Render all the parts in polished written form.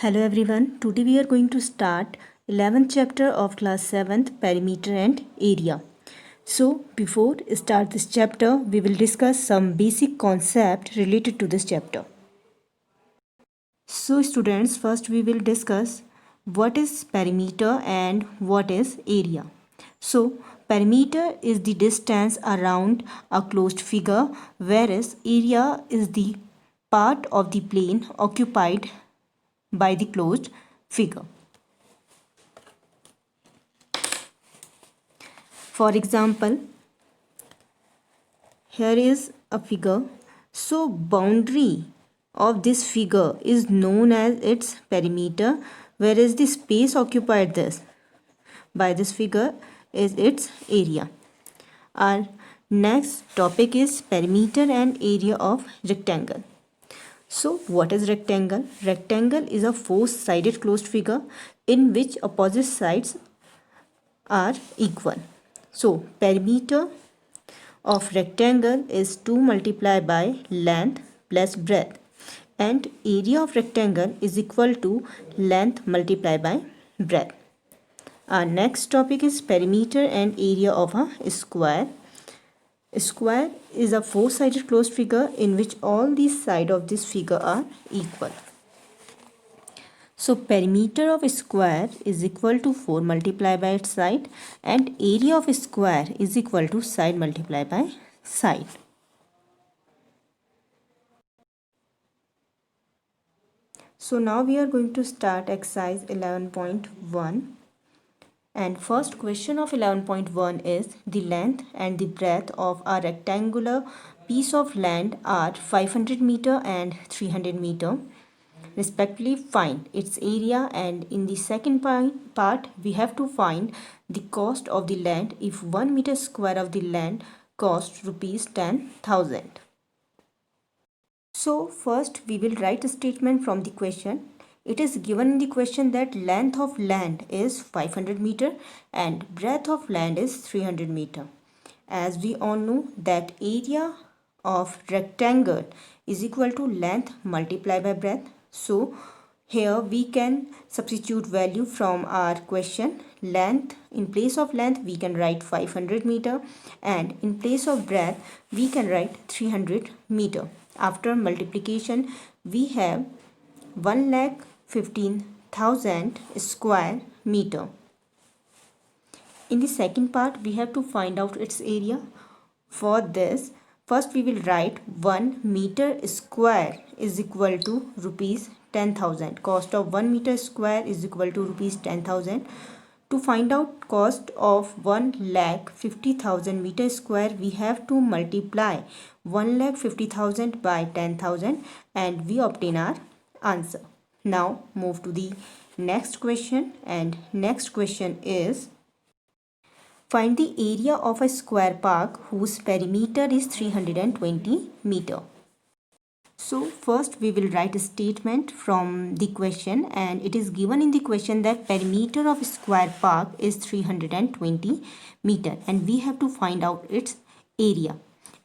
Hello everyone, today we are going to start 11th chapter of class 7th perimeter and area. So before start this chapter, we will discuss some basic concept related to this chapter. So students, first we will discuss what is perimeter and what is area. So perimeter is the distance around a closed figure, whereas area is the part of the plane occupied by the closed figure. For example, here is a figure. So boundary of this figure is known as its perimeter, whereas the space occupied by this figure is its area. Our next topic is perimeter and area of rectangle. So what is rectangle? Rectangle is a four-sided closed figure in which opposite sides are equal. So perimeter of rectangle is 2 multiplied by length plus breadth, and area of rectangle is equal to length multiplied by breadth. Our next topic is perimeter and area of a square. A square is a four-sided closed figure in which all the sides of this figure are equal. So perimeter of a square is equal to 4 multiplied by its side, and area of a square is equal to side multiplied by side. So now we are going to start exercise 11.1. And first question of 11.1 is the length and the breadth of a rectangular piece of land are 500 meter and 300 meter. Respectively, find its area, and in the second part we have to find the cost of the land if 1 meter square of the land costs rupees 10,000. So first we will write a statement from the question. It is given in the question that length of land is 500 meter and breadth of land is 300 meter. As we all know that area of rectangle is equal to length multiplied by breadth. So here we can substitute value from our question. Length, in place of length we can write 500 meter, and in place of breadth we can write 300 meter. After multiplication we have 1,15,000 square meter. In the second part we have to find out its area. For this, first we will write 1 meter square is equal to rupees 10,000. Cost of 1 meter square is equal to rupees 10,000. To find out cost of 1,50,000 meter square, we have to multiply 1,50,000 by 10,000 and we obtain our answer. Now move to the next question, and next question is find the area of a square park whose perimeter is 320 meter. So first we will write a statement from the question, and it is given in the question that perimeter of a square park is 320 meter and we have to find out its area.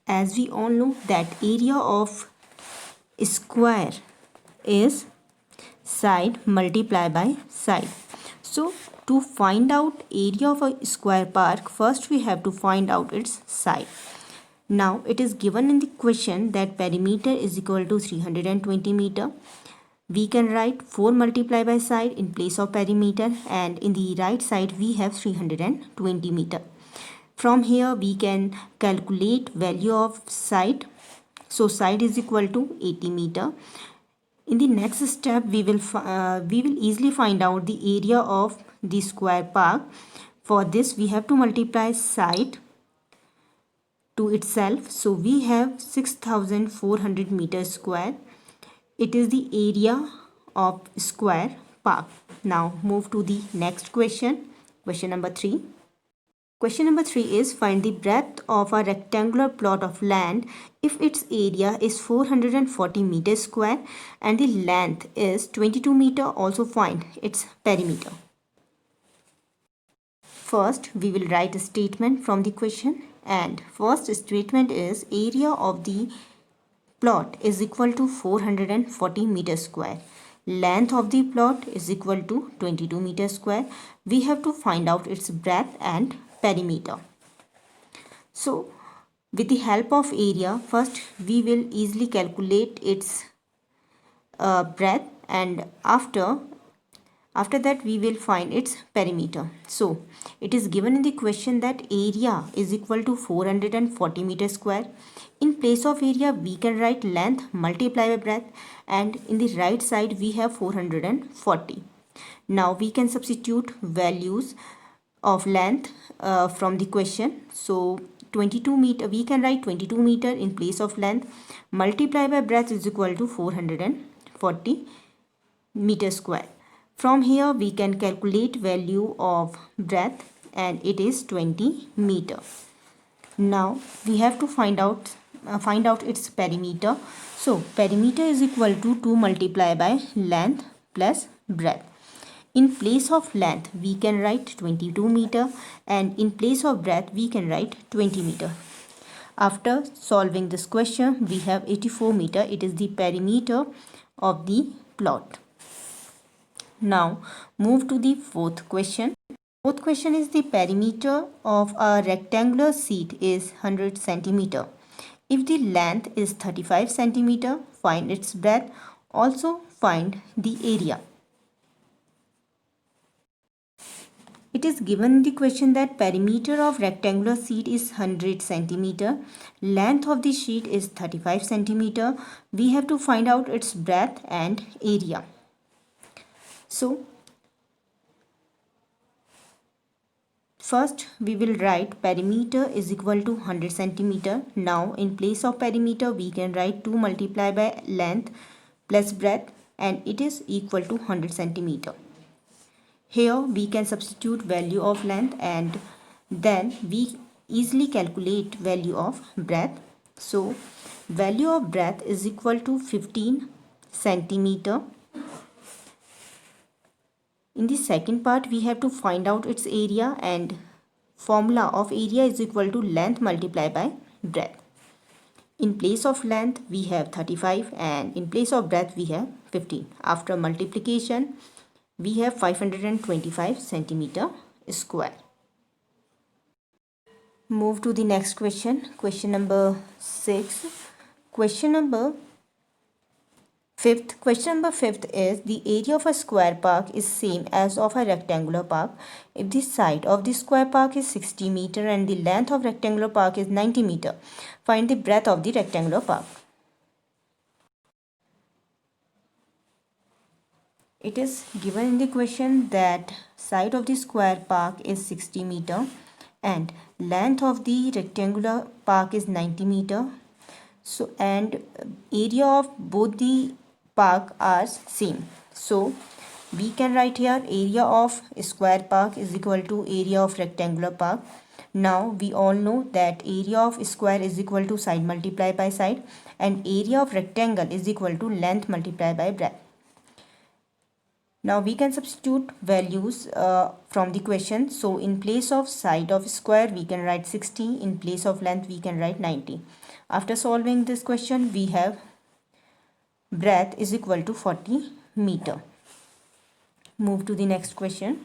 As we all know that area of a square is side multiplied by side. So to find out area of a square park, first we have to find out its side. Now it is given in the question that perimeter is equal to 320 meter. We can write 4 multiplied by side in place of perimeter, and in the right side we have 320 meter. From here we can calculate value of side. So side is equal to 80 meter. In the next step we will easily find out the area of the square park. For this we have to multiply side to itself. So we have 6,400 meters square. It is the area of square park. Now move to the next question. Question number 3. Question number 3 is find the breadth of a rectangular plot of land if its area is 440 meters square and the length is 22 meter. Also find its perimeter. First we will write a statement from the question, and first statement is area of the plot is equal to 440 meters square. length of the plot is equal to 22 meter square. We have to find out its breadth and perimeter. So with the help of area, first we will easily calculate its breadth, and after that we will find its perimeter. So it is given in the question that area is equal to 440 meter square. In place of area we can write length multiplied by breadth, and in the right side we have 440. Now we can substitute values of length from the question. So 22 meter, we can write 22 meter in place of length, multiplied by breadth is equal to 440 meter square. From here we can calculate value of breadth, and it is 20 meter. Now we have to find out its perimeter. So perimeter is equal to 2 multiplied by length plus breadth. In place of length we can write 22 meter, and in place of breadth we can write 20 meter. After solving this question we have 84 meter. It is the perimeter of the plot. Now move to the fourth question. Fourth question is the perimeter of a rectangular sheet is 100 centimeter. If the length is 35 centimeter, find its breadth. Also find the area. It is given in the question that perimeter of rectangular sheet is 100 centimeter. Length of the sheet is 35 centimeter. We have to find out its breadth and area. So first we will write perimeter is equal to 100 centimeter. Now in place of perimeter we can write 2 multiplied by length plus breadth, and it is equal to 100 centimeter. Here we can substitute value of length, and then we easily calculate value of breadth. So value of breadth is equal to 15 centimeter. In the second part we have to find out its area, and formula of area is equal to length multiplied by breadth. In place of length we have 35, and in place of breadth we have 15. After multiplication we have 525 centimeter square. Move to the next question. Question number 6. Question number 5th is the area of a square park is same as of a rectangular park if the side of the square park is 60 meter and the length of rectangular park is 90 meter. Find the breadth of the rectangular park. It is given in the question that side of the square park is 60 meter and length of the rectangular park is 90 meter. So and area of both the park are same. So we can write here area of square park is equal to area of rectangular park. Now we all know that area of square is equal to side multiplied by side, and area of rectangle is equal to length multiplied by breadth. Now we can substitute values from the question. So in place of side of square we can write 60, in place of length we can write 90. After solving this question we have breadth is equal to 40 meter. Move to the next question.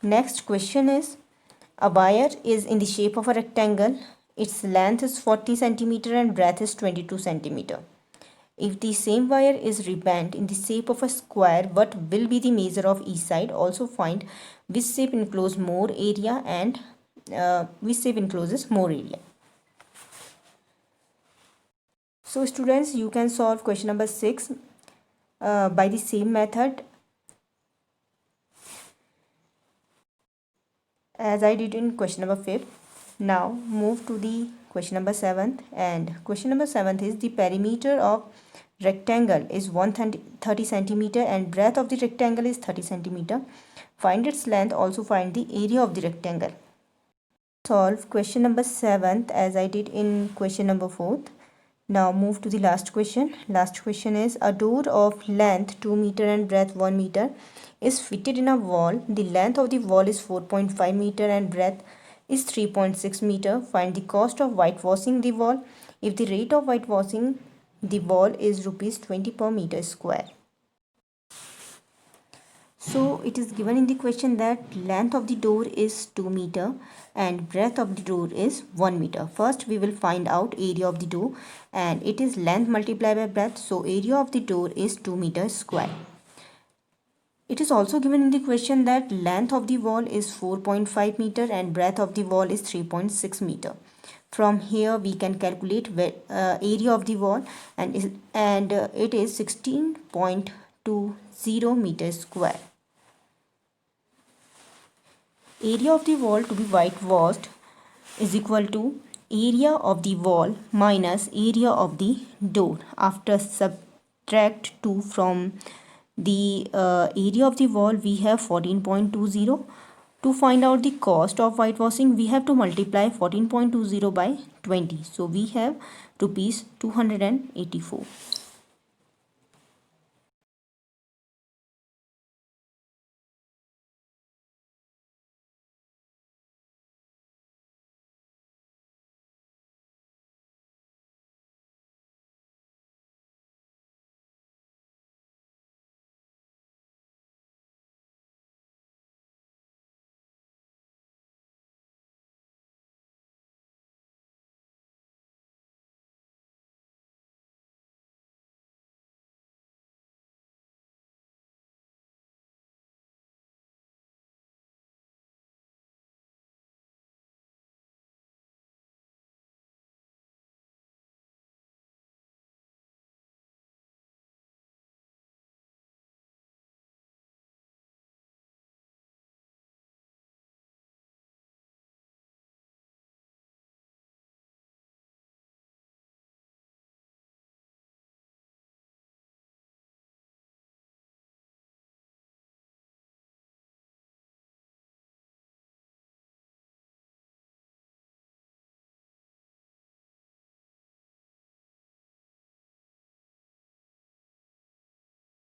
Next question is a wire is in the shape of a rectangle. Its length is 40 centimeter and breadth is 22 centimeter. If the same wire is rebent in the shape of a square, what will be the measure of each side? Also find which shape encloses more area and which shape encloses more area. So students, you can solve question number 6 by the same method as I did in question number 5. Now move to the question number 7th, and question number 7th is the perimeter of rectangle is 130 centimeter and breadth of the rectangle is 30 centimeter. Find its length. Also find the area of the rectangle. Solve question number 7th as I did in question number 4th. Now move to the last question. Last question is a door of length 2 meter and breadth 1 meter is fitted in a wall. The length of the wall is 4.5 meter and breadth is 3.6 meter. Find the cost of whitewashing the wall. If the rate of whitewashing the wall is rupees 20 per meter square. So it is given in the question that length of the door is 2 meter and breadth of the door is 1 meter. First we will find out area of the door, and it is length multiplied by breadth, so area of the door is 2 meter square. It is also given in the question that length of the wall is 4.5 meter and breadth of the wall is 3.6 meter. From here we can calculate area of the wall, and it is 16.20 meters square. Area of the wall to be whitewashed is equal to area of the wall minus area of the door. After subtract 2 from the area of the wall, we have 14.20. To find out the cost of whitewashing, we have to multiply 14.20 by 20. So we have rupees 284.